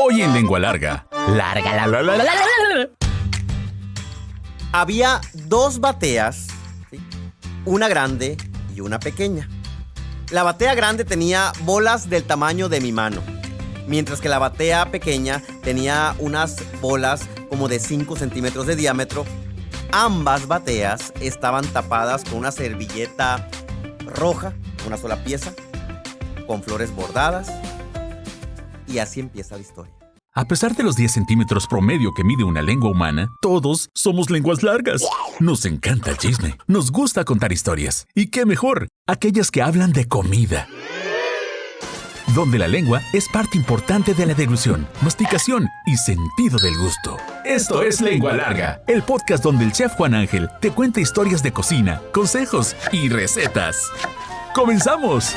Hoy en Lengua Larga. Larga la. Había dos bateas, ¿sí? Una grande y una pequeña. La batea grande tenía bolas del tamaño de mi mano, mientras que la batea pequeña tenía unas bolas como de 5 centímetros de diámetro. Ambas bateas estaban tapadas con una servilleta roja, una sola pieza, con flores bordadas. Y así empieza la historia. A pesar de los 10 centímetros promedio que mide una lengua humana, todos somos lenguas largas. Nos encanta el chisme, nos gusta contar historias. Y qué mejor, aquellas que hablan de comida. Donde la lengua es parte importante de la deglución, masticación y sentido del gusto. Esto es Lengua Larga, el podcast donde el chef Juan Ángel te cuenta historias de cocina, consejos y recetas. ¡Comenzamos!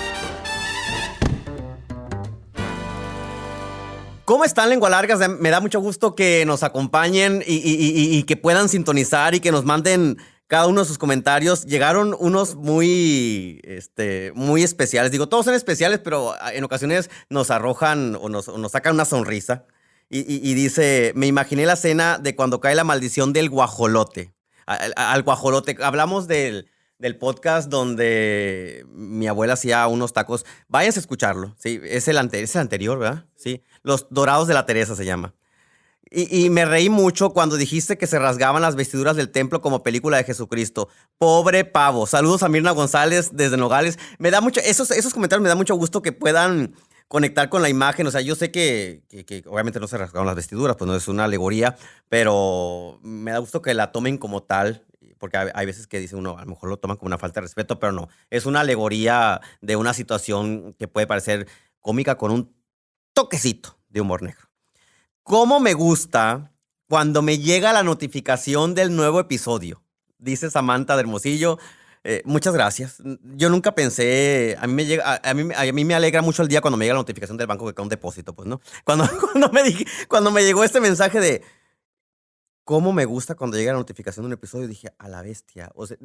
¿Cómo están, Lengua Largas? Me da mucho gusto que nos acompañen y que puedan sintonizar y que nos manden cada uno de sus comentarios. Llegaron unos muy especiales. Digo, todos son especiales, pero en ocasiones nos arrojan o nos sacan una sonrisa. Y dice, me imaginé la escena de cuando cae la maldición del guajolote. Al guajolote. Hablamos del podcast donde mi abuela hacía unos tacos. Váyanse a escucharlo, ¿sí? Es el anterior, ¿verdad? Sí. Los Dorados de la Teresa se llama. Y me reí mucho cuando dijiste que se rasgaban las vestiduras del templo como película de Jesucristo. Pobre pavo. Saludos a Mirna González desde Nogales. Me da mucho, esos comentarios me da mucho gusto que puedan conectar con la imagen. O sea, yo sé que obviamente no se rasgaron las vestiduras, pues no es una alegoría, pero me da gusto que la tomen como tal. Porque hay veces que dice uno, a lo mejor lo toman como una falta de respeto, pero no. Es una alegoría de una situación que puede parecer cómica con un toquecito de humor negro. ¿Cómo me gusta cuando me llega la notificación del nuevo episodio? Dice Samantha de Hermosillo. Muchas gracias. Yo nunca pensé, a mí me alegra mucho el día cuando me llega la notificación del banco que cae un depósito, pues, ¿no? Cuando me llegó este mensaje de cómo me gusta cuando llega la notificación de un episodio, dije, a la bestia. O sea,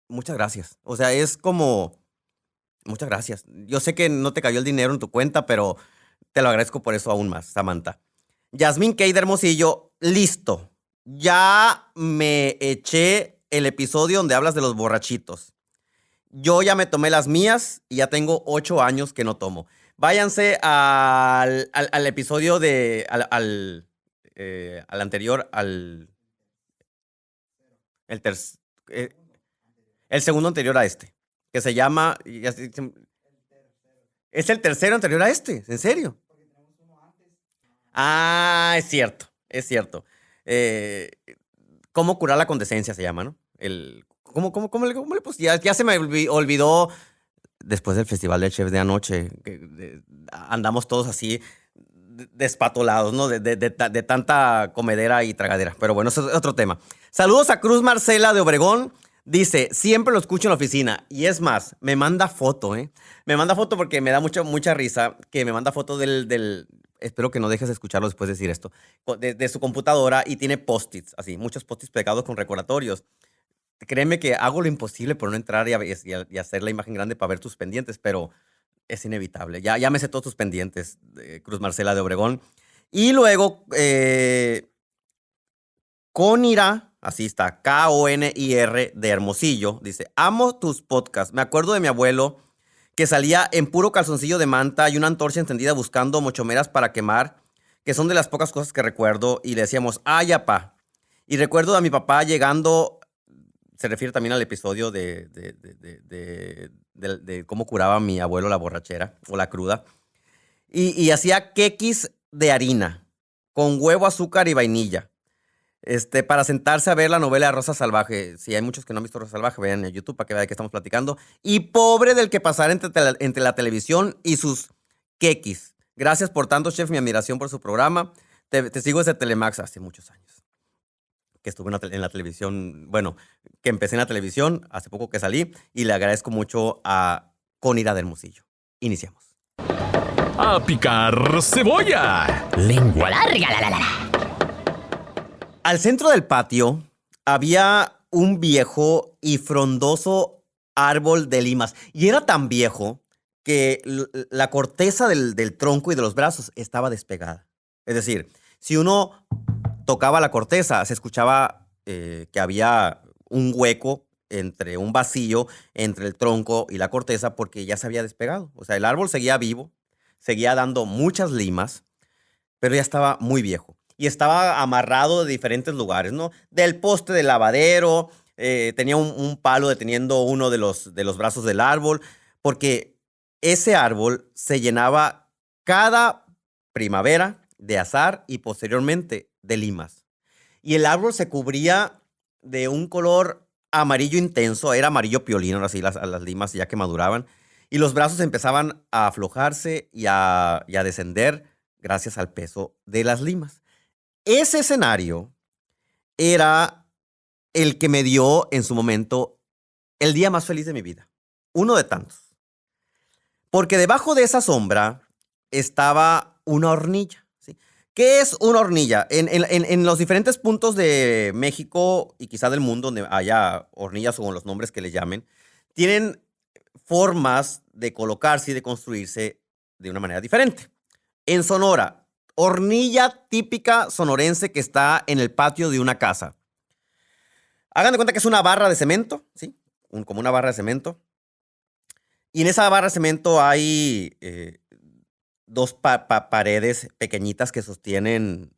muchas gracias. O sea, es como, muchas gracias. Yo sé que no te cayó el dinero en tu cuenta, pero te lo agradezco por eso aún más, Samantha. Yasmín Kay de Hermosillo, listo. Ya me eché el episodio donde hablas de los borrachitos. Yo ya me tomé las mías y ya tengo 8 años que no tomo. Váyanse al episodio al anterior, el segundo anterior a este, que se llama... Es el tercero anterior a este, ¿en serio? Ah, es cierto. ¿Cómo curar la condescencia se llama, no? ¿Cómo le puse? Ya se me olvidó después del Festival del Chef de anoche. Andamos todos así despatolados, ¿no? De tanta comedera y tragadera. Pero bueno, eso es otro tema. Saludos a Cruz Marcela de Obregón. Dice, siempre lo escucho en la oficina. Y es más, me manda foto, ¿eh? Me manda foto porque me da mucha risa que me manda foto del espero que no dejes de escucharlo después de decir esto, de su computadora y tiene post-its, así, muchos post-its pegados con recordatorios. Créeme que hago lo imposible por no entrar y hacer la imagen grande para ver tus pendientes, pero es inevitable. Ya me sé todos tus pendientes, Cruz Marcela de Obregón. Y luego, Conira, así está, Konir de Hermosillo, dice, amo tus podcasts. Me acuerdo de mi abuelo que salía en puro calzoncillo de manta y una antorcha encendida buscando mochomeras para quemar, que son de las pocas cosas que recuerdo, y le decíamos, ¡ay, apá! Y recuerdo a mi papá llegando, se refiere también al episodio de cómo curaba mi abuelo la borrachera o la cruda, y hacía quequis de harina, con huevo, azúcar y vainilla. Para sentarse a ver la novela Rosa Salvaje. Si hay muchos que no han visto Rosa Salvaje, vean en YouTube para que vean de qué estamos platicando. Y pobre del que pasara entre la televisión y sus quequis. Gracias por tanto, chef, mi admiración por su programa. Te sigo desde Telemax hace muchos años. Que estuve en la televisión, bueno, que empecé en la televisión, hace poco que salí, y le agradezco mucho a Conira de Hermosillo. Iniciamos. ¡A picar cebolla! Lengua larga. Al centro del patio había un viejo y frondoso árbol de limas. Y era tan viejo que la corteza del tronco y de los brazos estaba despegada. Es decir, si uno tocaba la corteza, se escuchaba que había un hueco entre un vacío entre el tronco y la corteza porque ya se había despegado. O sea, el árbol seguía vivo, seguía dando muchas limas, pero ya estaba muy viejo. Y estaba amarrado de diferentes lugares, ¿no? Del poste del lavadero, tenía un palo deteniendo uno de los brazos del árbol, porque ese árbol se llenaba cada primavera de azahar y posteriormente de limas. Y el árbol se cubría de un color amarillo intenso, era amarillo piolín, ahora sí, las limas ya que maduraban, y los brazos empezaban a aflojarse y a descender gracias al peso de las limas. Ese escenario era el que me dio en su momento el día más feliz de mi vida, uno de tantos. Porque debajo de esa sombra estaba una hornilla. ¿Sí? ¿Qué es una hornilla? En los diferentes puntos de México y quizá del mundo donde haya hornillas o con los nombres que le llamen, tienen formas de colocarse y de construirse de una manera diferente. En Sonora, hornilla típica sonorense que está en el patio de una casa. Hagan de cuenta que es una barra de cemento, ¿sí? Como una barra de cemento. Y en esa barra de cemento hay dos paredes pequeñitas que sostienen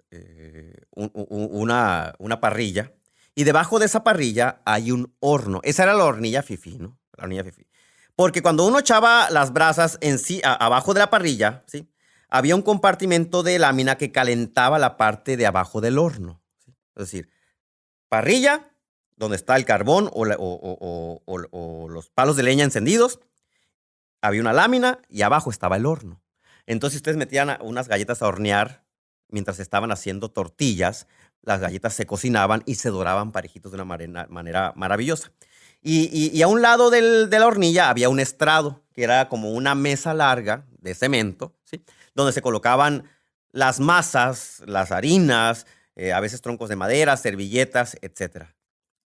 una parrilla. Y debajo de esa parrilla hay un horno. Esa era la hornilla fifí, ¿no? La hornilla fifí. Porque cuando uno echaba las brasas en sí, abajo de la parrilla, ¿sí? Había un compartimento de lámina que calentaba la parte de abajo del horno. ¿Sí? Es decir, parrilla, donde está el carbón o los palos de leña encendidos. Había una lámina y abajo estaba el horno. Entonces ustedes metían unas galletas a hornear mientras estaban haciendo tortillas. Las galletas se cocinaban y se doraban parejitos de una manera maravillosa. Y a un lado de la hornilla había un estrado, que era como una mesa larga de cemento, ¿sí? Donde se colocaban las masas, las harinas, a veces troncos de madera, servilletas, etc.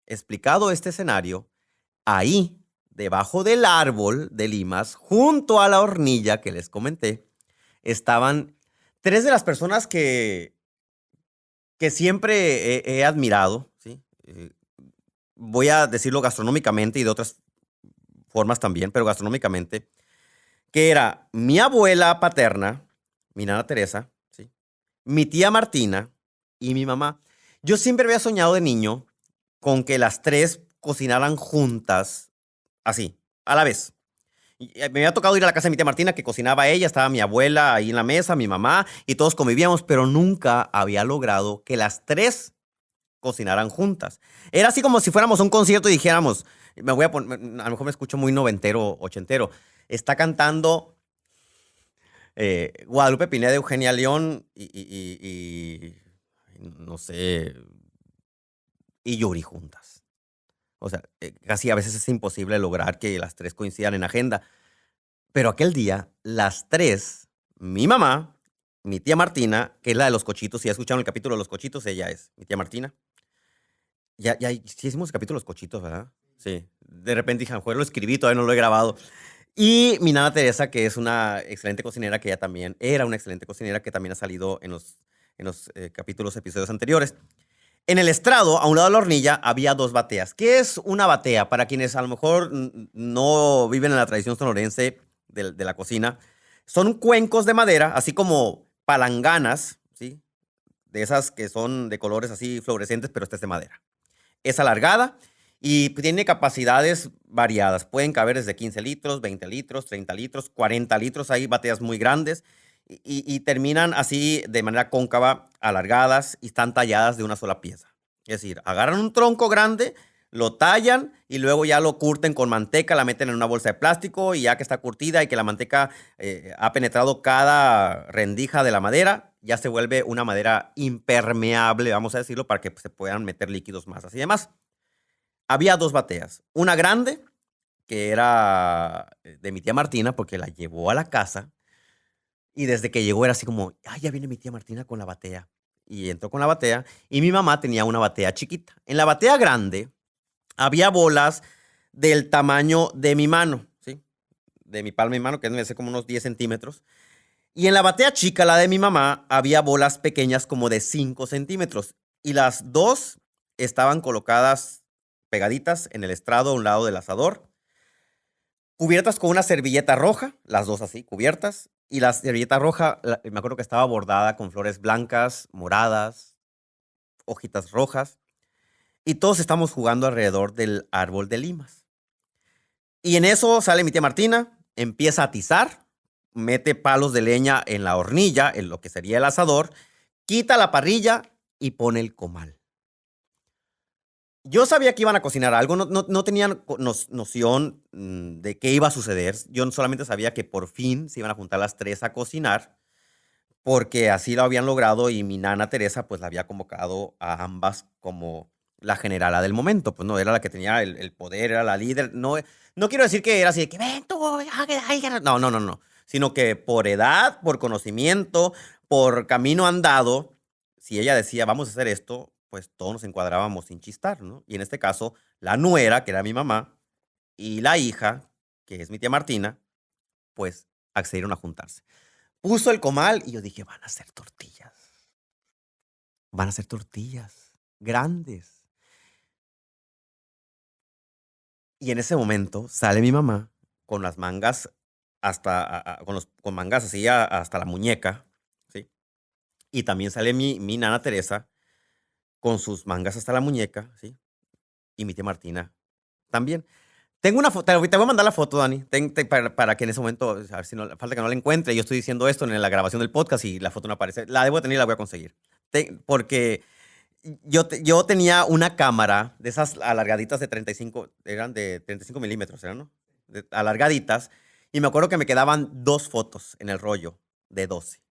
Explicado este escenario, ahí, debajo del árbol de limas, junto a la hornilla que les comenté, estaban tres de las personas que siempre he admirado, ¿sí? Voy a decirlo gastronómicamente y de otras formas también, pero gastronómicamente, que era mi abuela paterna, mi nana Teresa, ¿sí? Mi tía Martina y mi mamá. Yo siempre había soñado de niño con que las tres cocinaran juntas, así, a la vez. Me había tocado ir a la casa de mi tía Martina, que cocinaba ella, estaba mi abuela ahí en la mesa, mi mamá, y todos convivíamos, pero nunca había logrado que las tres cocinaran juntas. Era así como si fuéramos a un concierto y dijéramos, a lo mejor me escucho muy noventero, ochentero, está cantando Guadalupe Pineda, Eugenia León y no sé, y Yuri juntas. O sea, casi a veces es imposible lograr que las tres coincidan en agenda. Pero aquel día, las tres, mi mamá, mi tía Martina, que es la de los cochitos, si ya escucharon el capítulo de los cochitos, ella es mi tía Martina. Sí hicimos el capítulo de los cochitos, ¿verdad? Sí. De repente dije, lo escribí, todavía no lo he grabado. Y mi nana Teresa, que es una excelente cocinera, que ella también era una excelente cocinera, que también ha salido en los episodios anteriores. En el estrado, a un lado de la hornilla, había dos bateas. ¿Qué es una batea? Para quienes a lo mejor no viven en la tradición sonorense de la cocina, son cuencos de madera, así como palanganas, ¿sí? De esas que son de colores así fluorescentes, pero esta es de madera. Es alargada y tiene capacidades variadas. Pueden caber desde 15 litros, 20 litros, 30 litros, 40 litros. Hay bateas muy grandes y terminan así de manera cóncava, alargadas y están talladas de una sola pieza. Es decir, agarran un tronco grande, lo tallan y luego ya lo curten con manteca, la meten en una bolsa de plástico y ya que está curtida y que la manteca ha penetrado cada rendija de la madera, ya se vuelve una madera impermeable, vamos a decirlo, para que se puedan meter líquidos, masas y demás. Había dos bateas. Una grande, que era de mi tía Martina, porque la llevó a la casa. Y desde que llegó era así como, ay, ya viene mi tía Martina con la batea. Y entró con la batea. Y mi mamá tenía una batea chiquita. En la batea grande había bolas del tamaño de mi mano, ¿sí? De mi palma y mano, que debe ser como unos 10 centímetros. Y en la batea chica, la de mi mamá, había bolas pequeñas como de 5 centímetros. Y las dos estaban colocadas pegaditas en el estrado a un lado del asador, cubiertas con una servilleta roja, las dos así, cubiertas. Y la servilleta roja, me acuerdo que estaba bordada con flores blancas, moradas, hojitas rojas. Y todos estamos jugando alrededor del árbol de limas. Y en eso sale mi tía Martina, empieza a atizar, mete palos de leña en la hornilla, en lo que sería el asador, quita la parrilla y pone el comal. Yo sabía que iban a cocinar algo, no tenía noción de qué iba a suceder. Yo solamente sabía que por fin se iban a juntar las tres a cocinar, porque así lo habían logrado y mi nana Teresa pues la había convocado a ambas como la generala del momento. Pues no, era la que tenía el poder, era la líder. No quiero decir que era así de que ven tú, no. Sino que por edad, por conocimiento, por camino andado, si ella decía vamos a hacer esto, pues todos nos encuadrábamos sin chistar, ¿no? Y en este caso, la nuera, que era mi mamá, y la hija, que es mi tía Martina, pues accedieron a juntarse. Puso el comal y yo dije, van a hacer tortillas. Van a hacer tortillas grandes. Y en ese momento sale mi mamá con las mangas con mangas así hasta la muñeca, ¿sí? Y también sale mi nana Teresa con sus mangas hasta la muñeca, ¿sí? Y mi tía Martina también. Tengo una foto, te voy a mandar la foto, Dani, para que en ese momento, a ver si no, falta que no la encuentre. Yo estoy diciendo esto en la grabación del podcast y la foto no aparece. La debo tener y la voy a conseguir. Porque yo tenía una cámara de esas alargaditas de 35, eran de 35 milímetros, ¿eran, no? Alargaditas. Y me acuerdo que me quedaban 2 fotos en el rollo de 12.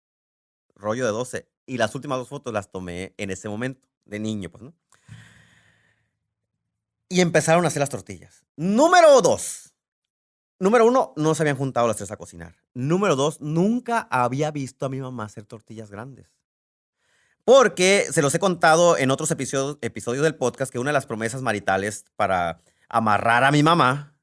Rollo de 12. Y las últimas 2 fotos las tomé en ese momento, de niño, pues, ¿no? Y empezaron a hacer las tortillas. Número 2. Número 1, no se habían juntado las tres a cocinar. Número 2, nunca había visto a mi mamá hacer tortillas grandes. Porque se los he contado en otros episodios del podcast que una de las promesas maritales para amarrar a mi mamá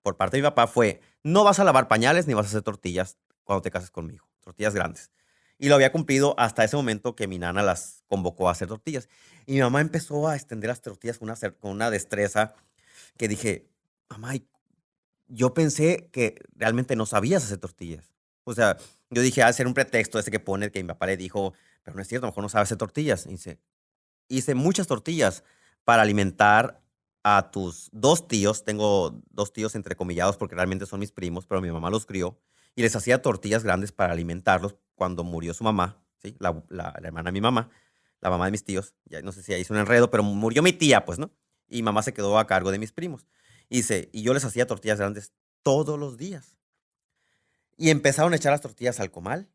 por parte de mi papá fue: no vas a lavar pañales ni vas a hacer tortillas cuando te cases conmigo. Tortillas grandes. Y lo había cumplido hasta ese momento que mi nana las convocó a hacer tortillas. Y mi mamá empezó a extender las tortillas con una destreza que dije, mamá, yo pensé que realmente no sabías hacer tortillas. O sea, yo dije, al ser un pretexto ese que pone, que mi papá le dijo, pero no es cierto, a lo mejor no sabes hacer tortillas. Y hice muchas tortillas para alimentar a tus 2 tíos. Tengo 2 tíos entrecomillados porque realmente son mis primos, pero mi mamá los crió. Y les hacía tortillas grandes para alimentarlos cuando murió su mamá, ¿sí? La hermana de mi mamá, la mamá de mis tíos. Ya no sé si hizo un enredo, pero murió mi tía, pues, ¿no? Y mamá se quedó a cargo de mis primos. Y yo les hacía tortillas grandes todos los días. Y empezaron a echar las tortillas al comal.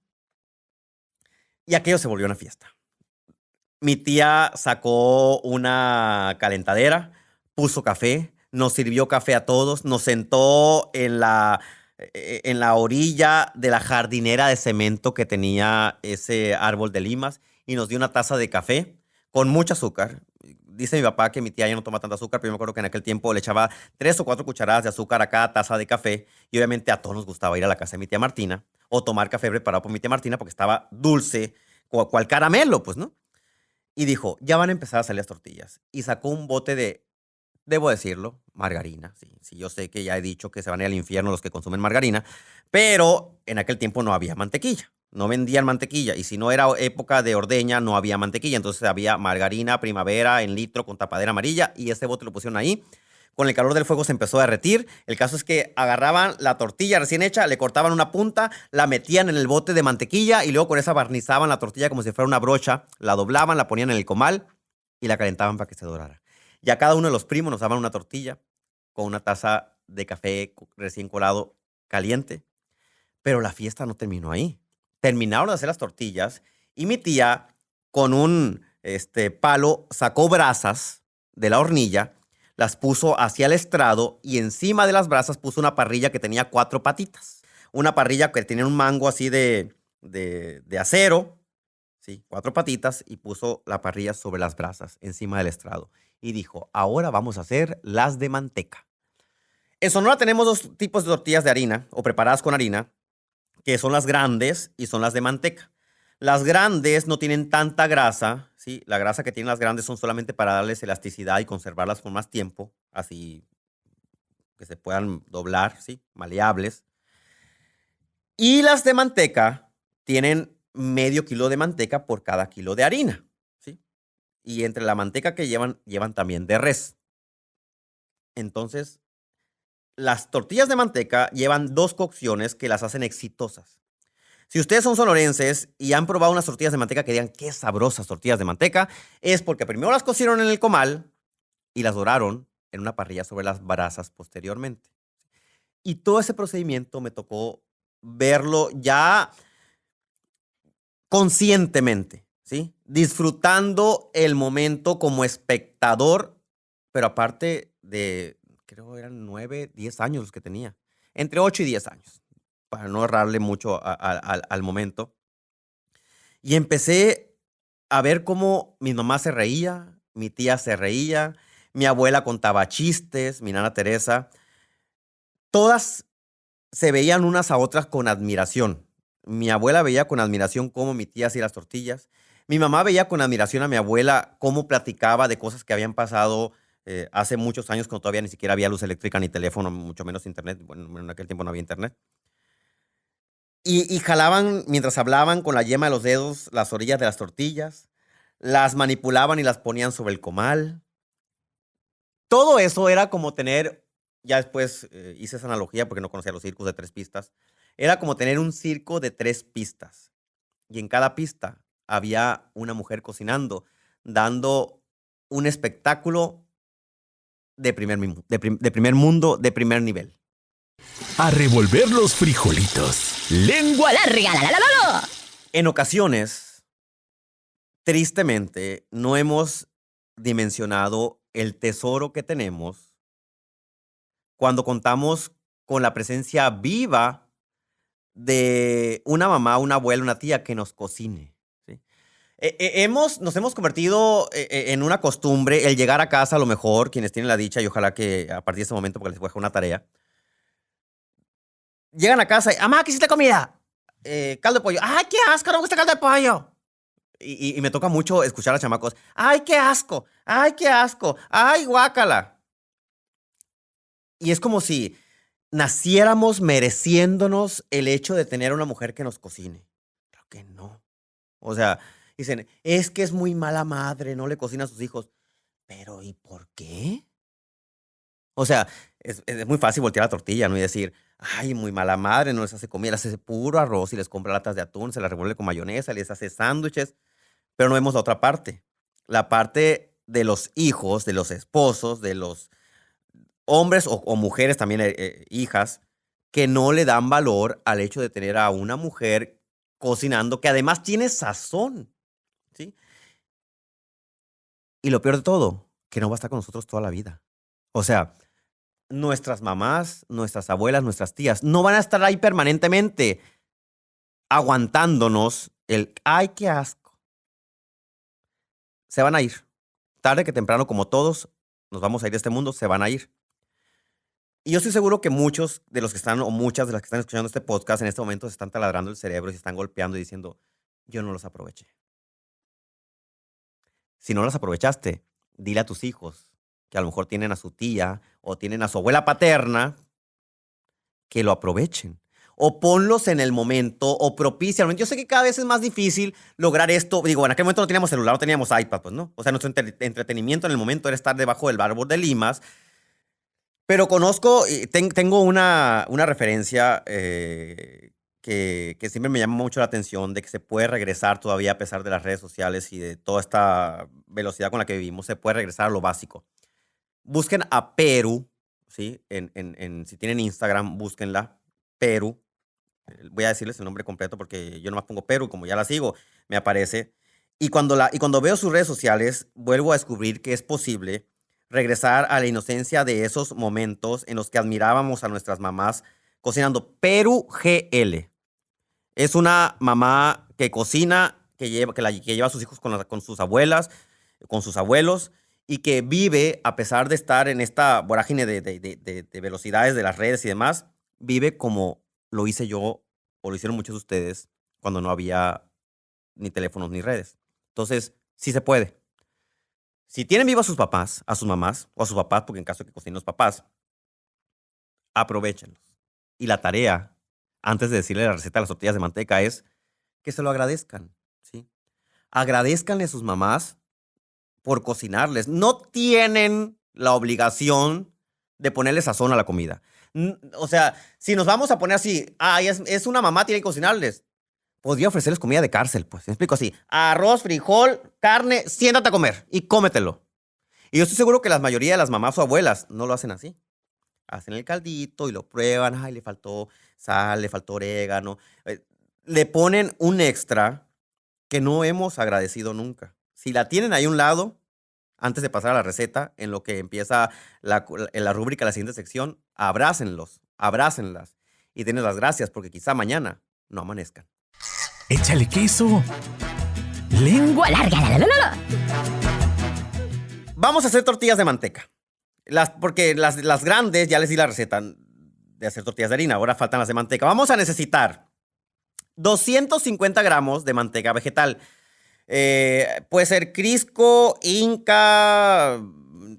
Y aquello se volvió una fiesta. Mi tía sacó una calentadera, puso café, nos sirvió café a todos, nos sentó en la orilla de la jardinera de cemento que tenía ese árbol de limas y nos dio una taza de café con mucho azúcar. Dice mi papá que mi tía ya no toma tanto azúcar, pero yo me acuerdo que en aquel tiempo le echaba 3 o 4 cucharadas de azúcar a cada taza de café y obviamente a todos nos gustaba ir a la casa de mi tía Martina o tomar café preparado por mi tía Martina porque estaba dulce, cual caramelo, pues, ¿no? Y dijo, ya van a empezar a salir las tortillas. Y sacó un bote de, debo decirlo, margarina. Sí, yo sé que ya he dicho que se van a ir al infierno los que consumen margarina, pero en aquel tiempo no había mantequilla. No vendían mantequilla. Y si no era época de ordeña, no había mantequilla. Entonces había margarina primavera en litro con tapadera amarilla y ese bote lo pusieron ahí. Con el calor del fuego se empezó a derretir. El caso es que agarraban la tortilla recién hecha, le cortaban una punta, la metían en el bote de mantequilla y luego con esa barnizaban la tortilla como si fuera una brocha, la doblaban, la ponían en el comal y la calentaban para que se dorara. Y a cada uno de los primos nos daban una tortilla con una taza de café recién colado caliente. Pero la fiesta no terminó ahí. Terminaron de hacer las tortillas y mi tía con un palo sacó brasas de la hornilla, las puso hacia el estrado y encima de las brasas puso una parrilla que tenía 4 patitas. Una parrilla que tenía un mango así de acero, ¿sí? 4 patitas y puso la parrilla sobre las brasas encima del estrado. Y dijo, ahora vamos a hacer las de manteca. En Sonora tenemos 2 tipos de tortillas de harina o preparadas con harina, que son las grandes y son las de manteca. Las grandes no tienen tanta grasa, ¿sí? La grasa que tienen las grandes son solamente para darles elasticidad y conservarlas por más tiempo, así que se puedan doblar, ¿sí? Maleables. Y las de manteca tienen medio kilo de manteca por cada kilo de harina, ¿sí? Y entre la manteca que llevan también de res. Entonces, las tortillas de manteca llevan 2 cocciones que las hacen exitosas. Si ustedes son sonorenses y han probado unas tortillas de manteca que digan qué sabrosas tortillas de manteca, es porque primero las cocieron en el comal y las doraron en una parrilla sobre las brasas posteriormente. Y todo ese procedimiento me tocó verlo ya conscientemente, ¿sí? Disfrutando el momento como espectador, pero aparte de, creo eran 9, 10 años los que tenía, entre 8 y 10 años, para no errarle mucho al momento. Y empecé a ver cómo mi mamá se reía, mi tía se reía, mi abuela contaba chistes, mi nana Teresa. Todas se veían unas a otras con admiración. Mi abuela veía con admiración cómo mi tía hacía las tortillas. Mi mamá veía con admiración a mi abuela cómo platicaba de cosas que habían pasado hace muchos años cuando todavía ni siquiera había luz eléctrica ni teléfono, mucho menos internet. Bueno, en aquel tiempo no había internet. Y jalaban, mientras hablaban, con la yema de los dedos las orillas de las tortillas. Las manipulaban y las ponían sobre el comal. Todo eso era como tener, ya después hice esa analogía porque no conocía los circos de 3 pistas. Era como tener un circo de 3 pistas. Y en cada pista había una mujer cocinando, dando un espectáculo de primer mundo, de primer nivel. A revolver los frijolitos. Lengua larga, la. En ocasiones, tristemente, no hemos dimensionado el tesoro que tenemos cuando contamos con la presencia viva de una mamá, una abuela, una tía que nos cocine, ¿sí? Nos hemos convertido en una costumbre el llegar a casa, a lo mejor, quienes tienen la dicha, y ojalá que a partir de ese momento, porque les voy a dejar una tarea, llegan a casa y, mamá, ¿qué hiciste comida? Caldo de pollo. ¡Ay, qué asco! No me gusta el caldo de pollo. Y me toca mucho escuchar a chamacos. ¡Ay, qué asco! ¡Ay, qué asco! ¡Ay, guácala! Y es como si naciéramos mereciéndonos el hecho de tener una mujer que nos cocine. Creo que no. O sea, dicen, es que es muy mala madre, no le cocina a sus hijos. Pero, ¿y por qué? O sea, es muy fácil voltear la tortilla, ¿no? Y decir, ay, muy mala madre, no les hace comida, les hace puro arroz y les compra latas de atún, se las revuelve con mayonesa, les hace sándwiches. Pero no vemos la otra parte. La parte de los hijos, de los esposos, de los hombres o mujeres también, hijas, que no le dan valor al hecho de tener a una mujer cocinando, que además tiene sazón, ¿sí? Y lo peor de todo, que no va a estar con nosotros toda la vida. O sea, nuestras mamás, nuestras abuelas, nuestras tías, no van a estar ahí permanentemente aguantándonos el, ay, qué asco. Se van a ir. Tarde que temprano, como todos, nos vamos a ir de este mundo, se van a ir. Y yo estoy seguro que muchos de los que están, o muchas de las que están escuchando este podcast en este momento se están taladrando el cerebro y se están golpeando y diciendo, yo no los aproveché. Si no los aprovechaste, dile a tus hijos que a lo mejor tienen a su tía o tienen a su abuela paterna, que lo aprovechen. O ponlos en el momento, o propicia el momento. Yo sé que cada vez es más difícil lograr esto. Digo, en aquel momento no teníamos celular, no teníamos iPad, pues, ¿no? O sea, nuestro entretenimiento en el momento era estar debajo del árbol de limas. Pero conozco, tengo una referencia que siempre me llama mucho la atención, de que se puede regresar todavía a pesar de las redes sociales y de toda esta velocidad con la que vivimos, se puede regresar a lo básico. Busquen a Perú, ¿sí? Si tienen Instagram, búsquenla, Perú. Voy a decirles el nombre completo porque yo nomás pongo Perú, como ya la sigo, me aparece. Y cuando veo sus redes sociales, vuelvo a descubrir que es posible regresar a la inocencia de esos momentos en los que admirábamos a nuestras mamás cocinando. Perú GL. Es una mamá que cocina, que lleva a sus hijos con sus abuelas, con sus abuelos, y que vive, a pesar de estar en esta vorágine de velocidades de las redes y demás, vive como lo hice yo o lo hicieron muchos de ustedes cuando no había ni teléfonos ni redes. Entonces, sí se puede. Si tienen vivo a sus papás, a sus mamás o a sus papás, porque en caso de que cocinen los papás, aprovéchenlos. Y la tarea, antes de decirle la receta de las tortillas de manteca, es que se lo agradezcan, ¿sí? Agradezcanle a sus mamás por cocinarles. No tienen la obligación de ponerle sazón a la comida. O sea, si nos vamos a poner así, es una mamá, tiene que cocinarles. Podría ofrecerles comida de cárcel, pues. Me explico así. Arroz, frijol, carne, siéntate a comer y cómetelo. Y yo estoy seguro que la mayoría de las mamás o abuelas no lo hacen así. Hacen el caldito y lo prueban. Ay, le faltó sal, le faltó orégano. Le ponen un extra que no hemos agradecido nunca. Si la tienen ahí a un lado, antes de pasar a la receta, en lo que empieza la rúbrica, la siguiente sección, abrácenlos, abrácenlas y denles las gracias porque quizá mañana no amanezcan. Échale queso. Lengua larga, la, la, la, la. Vamos a hacer tortillas de manteca. Porque las grandes, ya les di la receta de hacer tortillas de harina. Ahora faltan las de manteca. Vamos a necesitar 250 gramos de manteca vegetal. Puede ser Crisco, Inca,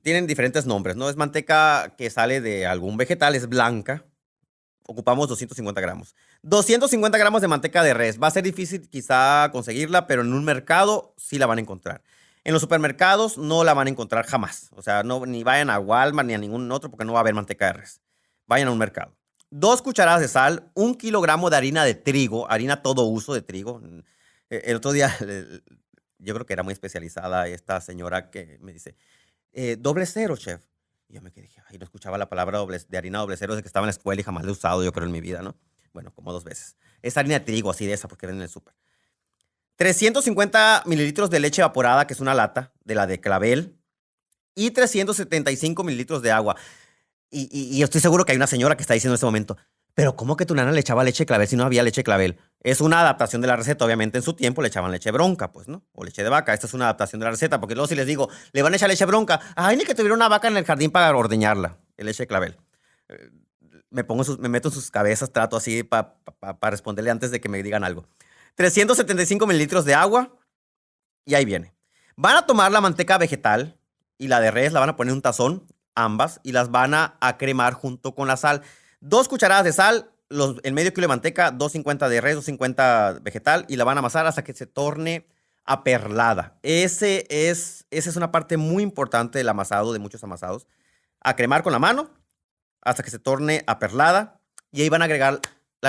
tienen diferentes nombres, ¿no? Es manteca que sale de algún vegetal, es blanca. Ocupamos 250 gramos. 250 gramos de manteca de res. Va a ser difícil quizá conseguirla, pero en un mercado sí la van a encontrar. En los supermercados no la van a encontrar jamás. O sea, ni vayan a Walmart ni a ningún otro porque no va a haber manteca de res. Vayan a un mercado. 2 cucharadas de sal, 1 kilogramo de harina de trigo, harina todo uso de trigo. El otro día, yo creo que era muy especializada esta señora que me dice, doble cero, chef. Y yo me quedé, ay, no escuchaba la palabra de harina doble cero desde que estaba en la escuela y jamás la he usado, yo creo, en mi vida, ¿no? Bueno, como 2 veces. Es harina de trigo, así de esa, porque venden en el súper. 350 mililitros de leche evaporada, que es una lata, de la de Clavel. Y 375 mililitros de agua. Y estoy seguro que hay una señora que está diciendo en este momento, pero ¿cómo que tu nana le echaba leche Clavel si no había leche Clavel? Es una adaptación de la receta. Obviamente en su tiempo le echaban leche bronca, pues, ¿no? O leche de vaca. Esta es una adaptación de la receta, porque luego si les digo, le van a echar leche bronca, ay, ni que tuviera una vaca en el jardín para ordeñarla, el leche Clavel. Me meto en sus cabezas, trato así para responderle antes de que me digan algo. 375 mililitros de agua y ahí viene. Van a tomar la manteca vegetal y la de res, la van a poner en un tazón, ambas, y las van a cremar junto con la sal. 2 cucharadas de sal, el medio kilo de manteca, 250 de res, 250 vegetal, y la van a amasar hasta que se torne aperlada. Esa es una parte muy importante del amasado, de muchos amasados. A cremar con la mano hasta que se torne aperlada, y ahí van a agregar la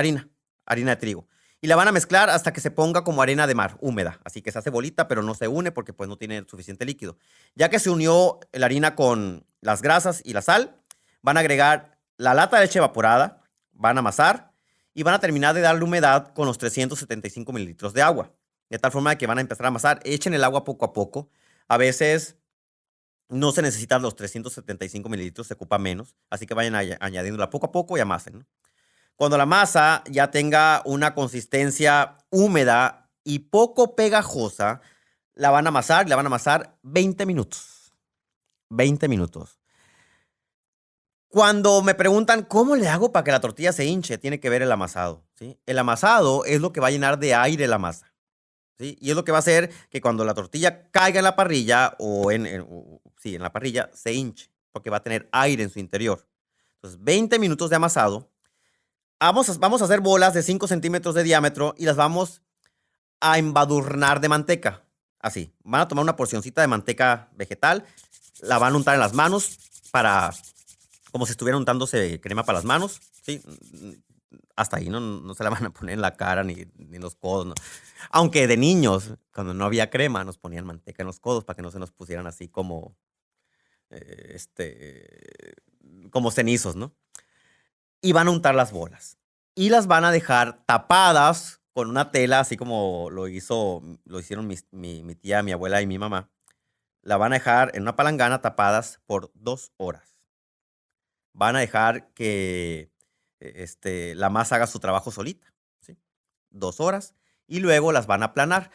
harina de trigo. Y la van a mezclar hasta que se ponga como arena de mar, húmeda. Así que se hace bolita, pero no se une porque pues no tiene suficiente líquido. Ya que se unió la harina con las grasas y la sal, van a agregar la lata de leche evaporada, van a amasar y van a terminar de darle humedad con los 375 mililitros de agua. De tal forma que van a empezar a amasar. Echen el agua poco a poco. A veces no se necesitan los 375 mililitros, se ocupa menos. Así que vayan añadiéndola poco a poco y amasen, ¿no? Cuando la masa ya tenga una consistencia húmeda y poco pegajosa, la van a amasar 20 minutos. 20 minutos. Cuando me preguntan, ¿cómo le hago para que la tortilla se hinche? Tiene que ver el amasado, ¿sí? El amasado es lo que va a llenar de aire la masa, ¿sí? Y es lo que va a hacer que cuando la tortilla caiga en la parrilla en la parrilla se hinche, porque va a tener aire en su interior. Entonces, 20 minutos de amasado. Vamos a hacer bolas de 5 centímetros de diámetro y las vamos a embadurnar de manteca. Así. Van a tomar una porcioncita de manteca vegetal, la van a untar en las manos como si estuvieran untándose crema para las manos. ¿Sí? Hasta ahí no se la van a poner en la cara ni en los codos. ¿No? Aunque de niños, cuando no había crema, nos ponían manteca en los codos para que no se nos pusieran así como cenizos, ¿no? Y van a untar las bolas. Y las van a dejar tapadas con una tela, así como lo hicieron mi tía, mi abuela y mi mamá. La van a dejar en una palangana tapadas por 2 horas. Van a dejar que la masa haga su trabajo solita, ¿sí? 2 horas. Y luego las van a aplanar.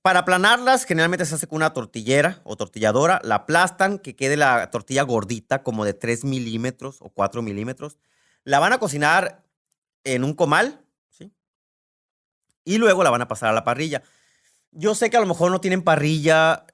Para aplanarlas, generalmente se hace con una tortillera o tortilladora. La aplastan, que quede la tortilla gordita, como de 3 milímetros o 4 milímetros. La van a cocinar en un comal, ¿sí? y luego la van a pasar a la parrilla. Yo sé que a lo mejor no tienen parrilla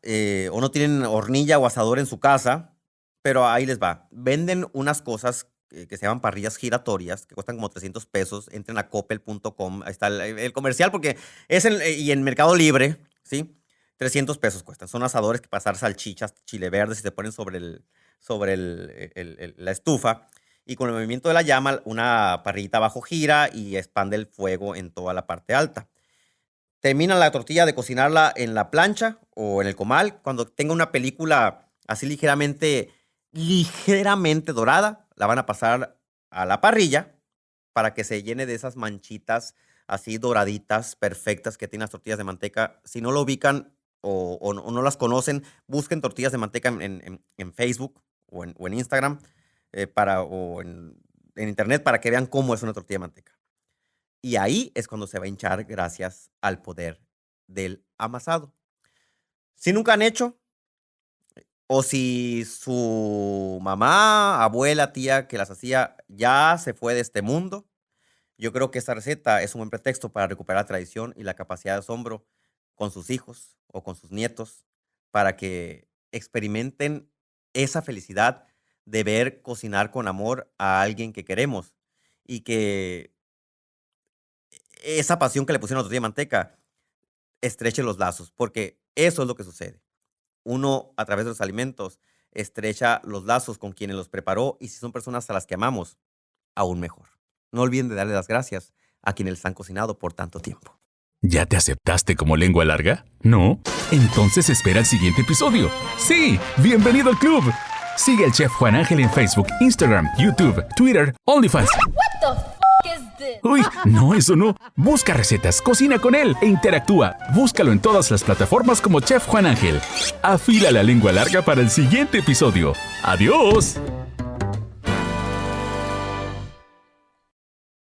o no tienen hornilla o asador en su casa, pero ahí les va. Venden unas cosas que se llaman parrillas giratorias, que cuestan como 300 pesos. Entren a coppel.com, ahí está el comercial, porque es y en Mercado Libre, ¿sí? 300 pesos cuestan. Son asadores que pasar salchichas, chile verde, y se ponen sobre la estufa. Y con el movimiento de la llama, una parrillita abajo gira y expande el fuego en toda la parte alta. Terminan la tortilla de cocinarla en la plancha o en el comal. Cuando tenga una película así ligeramente dorada, la van a pasar a la parrilla para que se llene de esas manchitas así doraditas, perfectas que tienen las tortillas de manteca. Si no lo ubican o no las conocen, busquen tortillas de manteca en Facebook o en Instagram o en internet para que vean cómo es una tortilla de manteca. Y ahí es cuando se va a hinchar gracias al poder del amasado. Si nunca han hecho, o si su mamá, abuela, tía que las hacía ya se fue de este mundo, yo creo que esta receta es un buen pretexto para recuperar la tradición y la capacidad de asombro con sus hijos o con sus nietos para que experimenten esa felicidad de ver cocinar con amor a alguien que queremos y que esa pasión que le pusieron a la tortilla de manteca estreche los lazos, porque eso es lo que sucede. Uno, a través de los alimentos, estrecha los lazos con quienes los preparó y si son personas a las que amamos, aún mejor. No olviden de darle las gracias a quienes les han cocinado por tanto tiempo. ¿Ya te aceptaste como lengua larga? ¿No? Entonces espera el siguiente episodio. ¡Sí! ¡Bienvenido al club! Sigue al Chef Juan Ángel en Facebook, Instagram, YouTube, Twitter, OnlyFans. Uy, no, eso no. Busca recetas, cocina con él e interactúa. Búscalo en todas las plataformas como Chef Juan Ángel. Afila la lengua larga para el siguiente episodio. ¡Adiós!